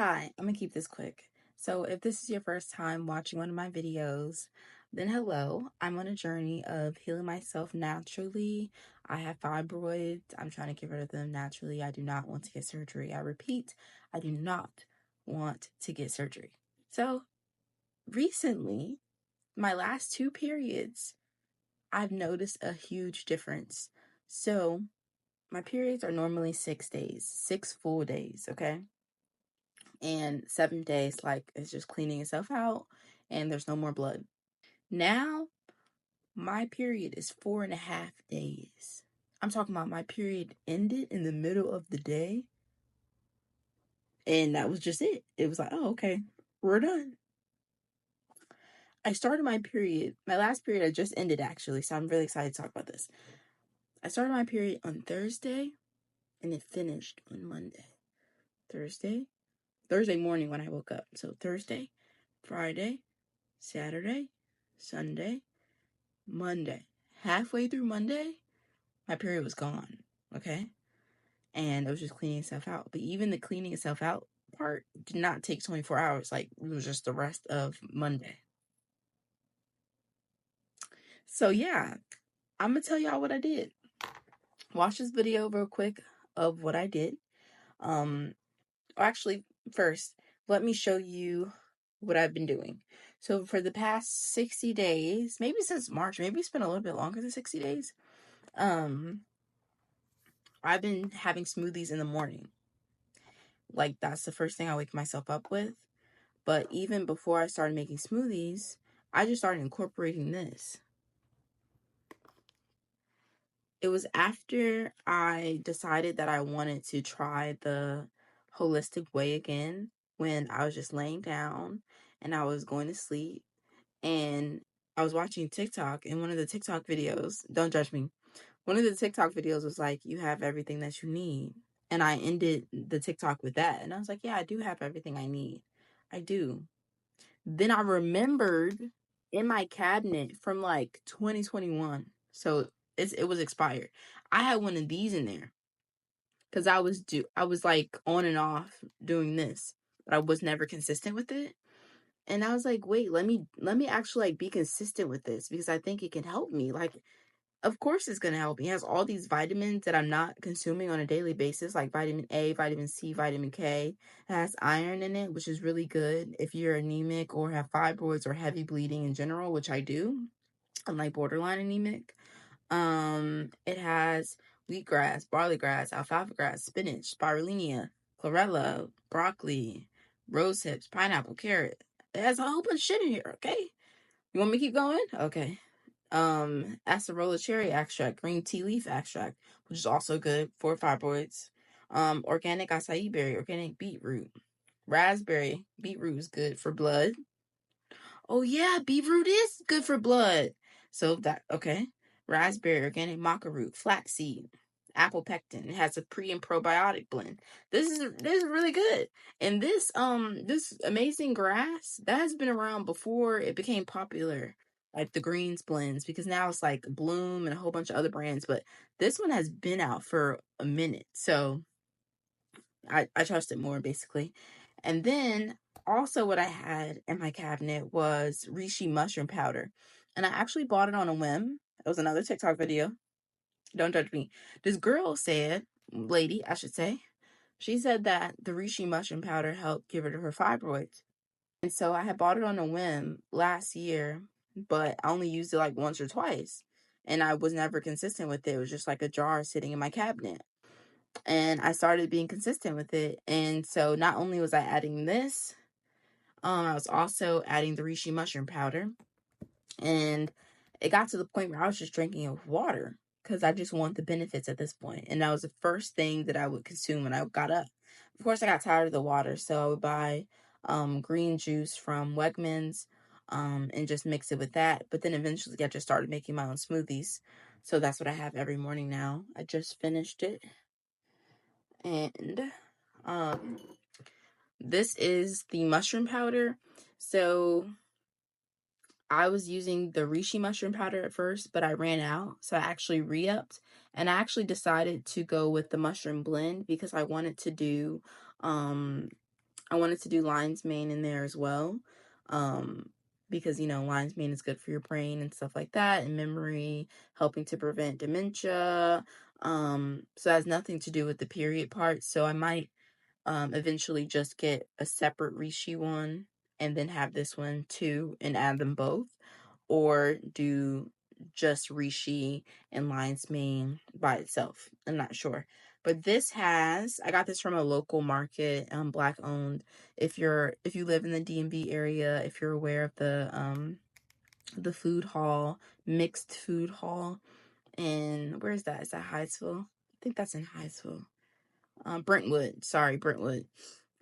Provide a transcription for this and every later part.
Hi, I'm gonna keep this quick. So if this is your first time watching one of my videos, then hello. I'm on a journey of healing myself naturally. I have fibroids. I'm trying to get rid of them naturally. I do not want to get surgery. I repeat, I do not want to get surgery. So recently, my last 2 periods, I've noticed a huge difference. So my periods are normally 6 days, 6 full days, okay? And 7 days, like, it's just cleaning itself out and there's no more blood. Now my period is 4.5 days. I'm talking about my period ended in the middle of the day, and that was just it. It was like, oh, okay, we're done. I started my last period I just ended, actually, so I'm really excited to talk about this. I started my period on Thursday and it finished on Monday. Thursday morning when I woke up. So Thursday, Friday, Saturday, Sunday, Monday. Halfway through Monday, my period was gone, okay? And I was just cleaning stuff out. But even the cleaning itself out part did not take 24 hours. Like, it was just the rest of Monday. So, yeah, I'm going to tell y'all what I did. Watch this video real quick of what I did. Actually, first, let me show you what I've been doing. So for the past 60 days, maybe since March, maybe it's been a little bit longer than 60 days. I've been having smoothies in the morning. Like, that's the first thing I wake myself up with. But even before I started making smoothies, I just started incorporating this. It was after I decided that I wanted to try the holistic way again, when I was just laying down and I was going to sleep, and I was watching TikTok, and one of the TikTok videos, don't judge me, one of the TikTok videos was like, you have everything that you need. And I ended the TikTok with that. And I was like, yeah, I do have everything I need. I do. Then I remembered in my cabinet from like 2021. So it was expired. I had one of these in there because I was like on and off doing this, but I was never consistent with it. And I was like, wait, let me actually like be consistent with this, because I think it can help me. Like, of course it's going to help me. It has all these vitamins that I'm not consuming on a daily basis, like vitamin A, vitamin C, vitamin K. It has iron in it, which is really good if you're anemic or have fibroids or heavy bleeding in general, which I do. I'm like borderline anemic. It has wheatgrass, barley grass, alfalfa grass, spinach, spirulina, chlorella, broccoli, rose hips, pineapple, carrot. It has a whole bunch of shit in here, okay? You want me to keep going? Okay. Acerola cherry extract, green tea leaf extract, which is also good for fibroids. Organic acai berry, organic beetroot, raspberry. Beetroot is good for blood. Oh yeah, beetroot is good for blood. So that, okay. Raspberry, organic maca root, flaxseed, apple pectin. It has a pre and probiotic blend. This is really good. And this amazing grass that has been around before it became popular, like the greens blends, because now it's like Bloom and a whole bunch of other brands, but this one has been out for a minute. So I trust it more, basically. And then also what I had in my cabinet was reishi mushroom powder. And I actually bought it on a whim. It was another TikTok video. Don't judge me. This girl said, lady, I should say, she said that the reishi mushroom powder helped get rid of her fibroids. And so I had bought it on a whim last year, but I only used it like once or twice. And I was never consistent with it. It was just like a jar sitting in my cabinet. And I started being consistent with it. And so not only was I adding this, I was also adding the reishi mushroom powder. And it got to the point where I was just drinking it with water, because I just want the benefits at this point. And that was the first thing that I would consume when I got up. Of course, I got tired of the water, so I would buy green juice from Wegmans and just mix it with that. But then eventually I just started making my own smoothies. So that's what I have every morning now. I just finished it. And this is the mushroom powder. So I was using the reishi mushroom powder at first, but I ran out, so I actually re-upped, and I actually decided to go with the mushroom blend because I wanted to do I wanted to do lion's mane in there as well. Um, because, lion's mane is good for your brain and stuff like that, and memory, helping to prevent dementia. So it has nothing to do with the period part. So I might eventually just get a separate reishi one and then have this one too and add them both, or do just reishi and lion's mane by itself. I'm not sure. But I got this from a local market, black owned. If you live in the DMV area, if you're aware of the food hall, mixed food hall, and where is that? Is that Hyattsville? I think that's in Hyattsville. Brentwood. Sorry, Brentwood.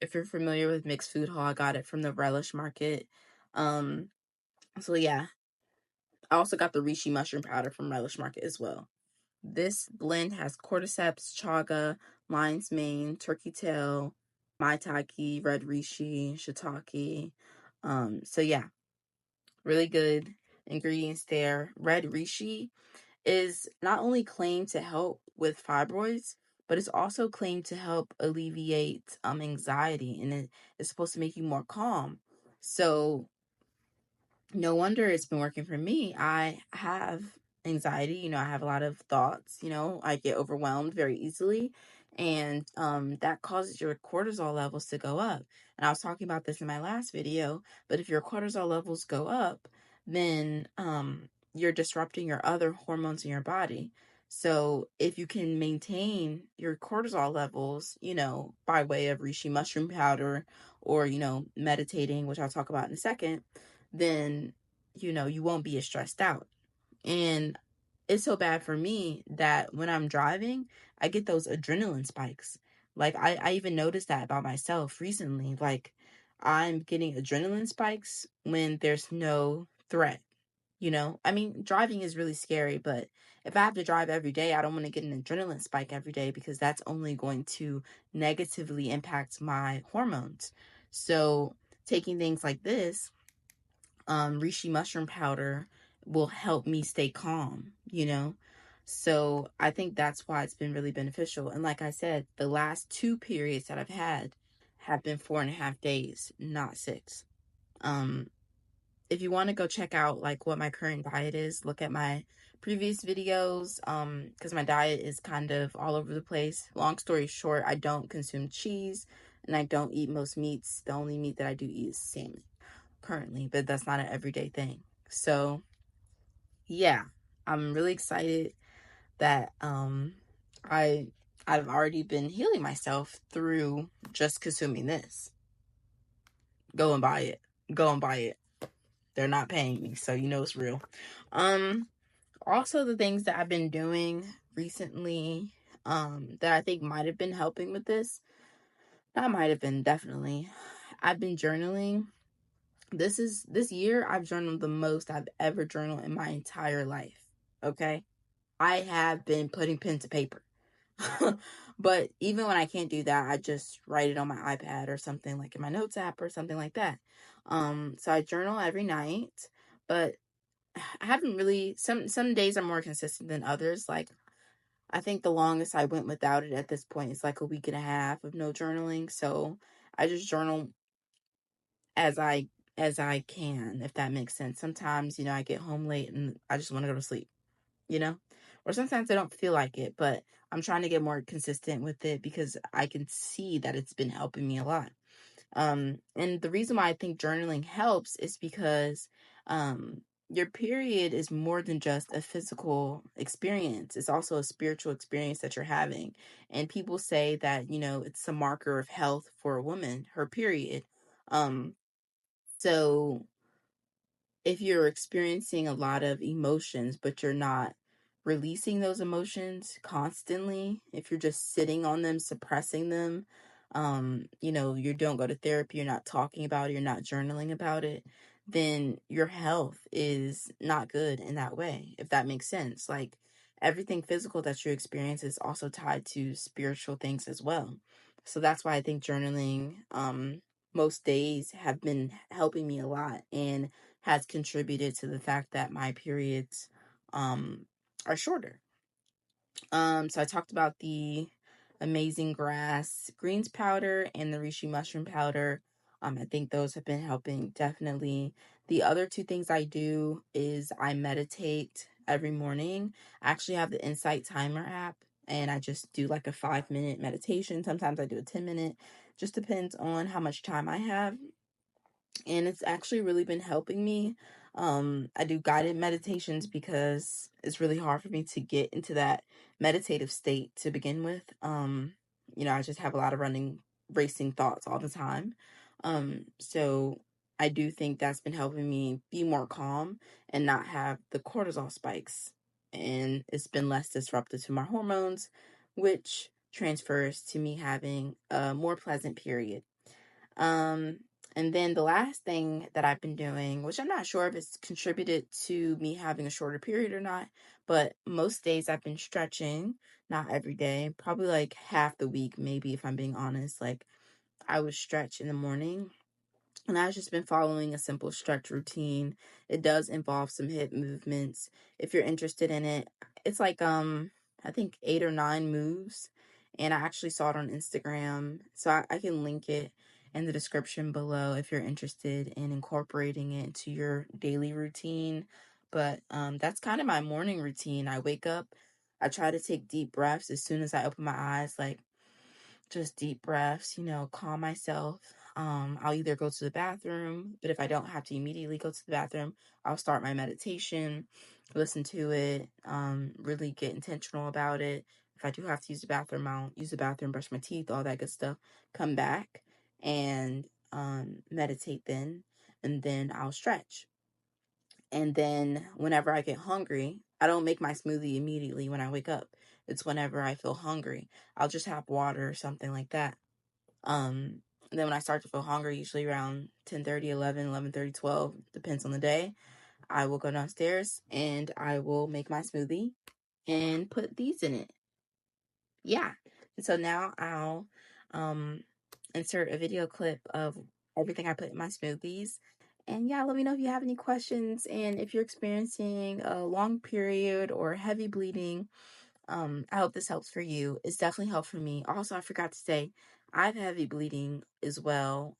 If you're familiar with mixed food hall, I got it from the Relish Market. So yeah. I also got the reishi mushroom powder from Relish Market as well. This blend has cordyceps, chaga, lion's mane, turkey tail, maitake, red reishi, shiitake. So yeah, really good ingredients there. Red reishi is not only claimed to help with fibroids, but it's also claimed to help alleviate anxiety, and it is supposed to make you more calm. So no wonder it's been working for me. I have anxiety, I have a lot of thoughts, I get overwhelmed very easily, and that causes your cortisol levels to go up. And I was talking about this in my last video, but if your cortisol levels go up, then you're disrupting your other hormones in your body. So if you can maintain your cortisol levels, by way of reishi mushroom powder or, meditating, which I'll talk about in a second, then you won't be as stressed out. And it's so bad for me that when I'm driving, I get those adrenaline spikes. Like I even noticed that about myself recently. Like I'm getting adrenaline spikes when there's no threat. I mean, driving is really scary, but if I have to drive every day, I don't want to get an adrenaline spike every day, because that's only going to negatively impact my hormones. So taking things like this, reishi mushroom powder, will help me stay calm. So I think that's why it's been really beneficial. And like I said, the last 2 periods that I've had have been 4.5 days, not 6. If you want to go check out like what my current diet is, look at my previous videos, because my diet is kind of all over the place. Long story short, I don't consume cheese and I don't eat most meats. The only meat that I do eat is salmon currently, but that's not an everyday thing. So yeah, I'm really excited that I I've already been healing myself through just consuming this. Go and buy it. Go and buy it. They're not paying me, so it's real. Also, the things that I've been doing recently, that I think might have been helping with this. That might have been, definitely. I've been journaling. This year I've journaled the most I've ever journaled in my entire life. Okay? I have been putting pen to paper. But even when I can't do that, I just write it on my iPad or something, like in my notes app or something like that. So I journal every night, but I haven't really, some days are more consistent than others. Like I think the longest I went without it at this point is like a week and a half of no journaling. So I just journal as I can, if that makes sense. Sometimes, I get home late and I just want to go to sleep, you know? Or sometimes I don't feel like it, but I'm trying to get more consistent with it because I can see that it's been helping me a lot. And the reason why I think journaling helps is because your period is more than just a physical experience. It's also a spiritual experience that you're having. And people say that, it's a marker of health for a woman, her period. So if you're experiencing a lot of emotions, but you're not releasing those emotions constantly, if you're just sitting on them, suppressing them, you don't go to therapy, you're not talking about it, you're not journaling about it, then your health is not good in that way, if that makes sense. Like everything physical that you experience is also tied to spiritual things as well. So that's why I think journaling, most days have been helping me a lot, and has contributed to the fact that my periods are shorter. So I talked about the amazing grass greens powder and the reishi mushroom powder. I think those have been helping definitely. The other two things I do is I meditate every morning. I actually have the Insight Timer app, and I just do like a 5-minute meditation. Sometimes I do a 10-minute, just depends on how much time I have. And it's actually really been helping me. I do guided meditations because it's really hard for me to get into that meditative state to begin with. I just have a lot of racing thoughts all the time. So I do think that's been helping me be more calm and not have the cortisol spikes. And it's been less disruptive to my hormones, which transfers to me having a more pleasant period. Um, and then the last thing that I've been doing, which I'm not sure if it's contributed to me having a shorter period or not, but most days I've been stretching, not every day, probably like half the week, maybe if I'm being honest. Like I would stretch in the morning, and I've just been following a simple stretch routine. It does involve some hip movements. If you're interested in it, it's like I think 8 or 9 moves. And I actually saw it on Instagram. So I can link it in the description below if you're interested in incorporating it into your daily routine. But that's kind of my morning routine. I wake up, I try to take deep breaths as soon as I open my eyes, like just deep breaths, calm myself. I'll either go to the bathroom, but if I don't have to immediately go to the bathroom, I'll start my meditation, listen to it, really get intentional about it. If I do have to use the bathroom, I'll use the bathroom, brush my teeth, all that good stuff, come back and meditate then, and then I'll stretch. And then whenever I get hungry, I don't make my smoothie immediately when I wake up. It's whenever I feel hungry. I'll just have water or something like that. And then when I start to feel hungry, usually around 10:30, 11:30, 12, depends on the day, I will go downstairs and I will make my smoothie and put these in it. Yeah. And so now I'll um insert a video clip of everything I put in my smoothies. And yeah, let me know if you have any questions, and if you're experiencing a long period or heavy bleeding. I hope this helps for you. It's definitely helped for me. Also, I forgot to say, I've heavy bleeding as well.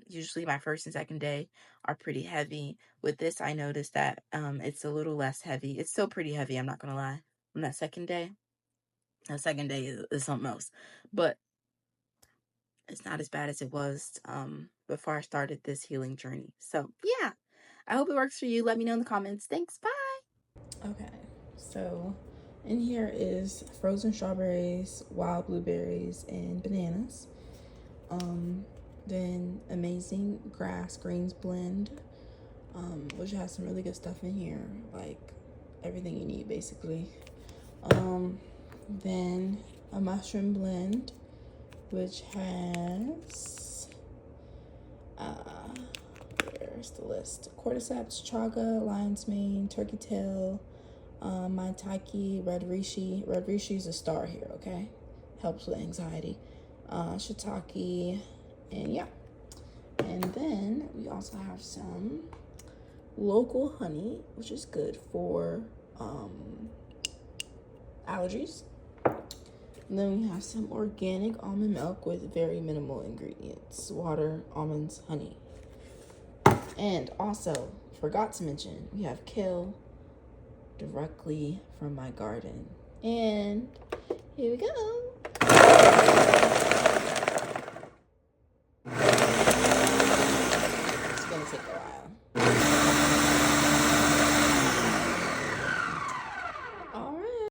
Usually my first and second day are pretty heavy. With this, I noticed that it's a little less heavy. It's still pretty heavy, I'm not gonna lie. On that second day, is something else. But it's not as bad as it was before I started this healing journey. So yeah, I hope it works for you. Let me know in the comments. Thanks. Bye. Okay, so in here is frozen strawberries, wild blueberries, and bananas. Then amazing grass greens blend, which has some really good stuff in here, like everything you need basically. Then a mushroom blend, which has where's the list? Cordyceps, chaga, lion's mane, turkey tail, maitake, red reishi. Red reishi is a star here, okay? Helps with anxiety. Shiitake, and yeah. And then we also have some local honey, which is good for allergies. And then we have some organic almond milk with very minimal ingredients: water, almonds, honey. And also, forgot to mention, we have kale directly from my garden. And here we go.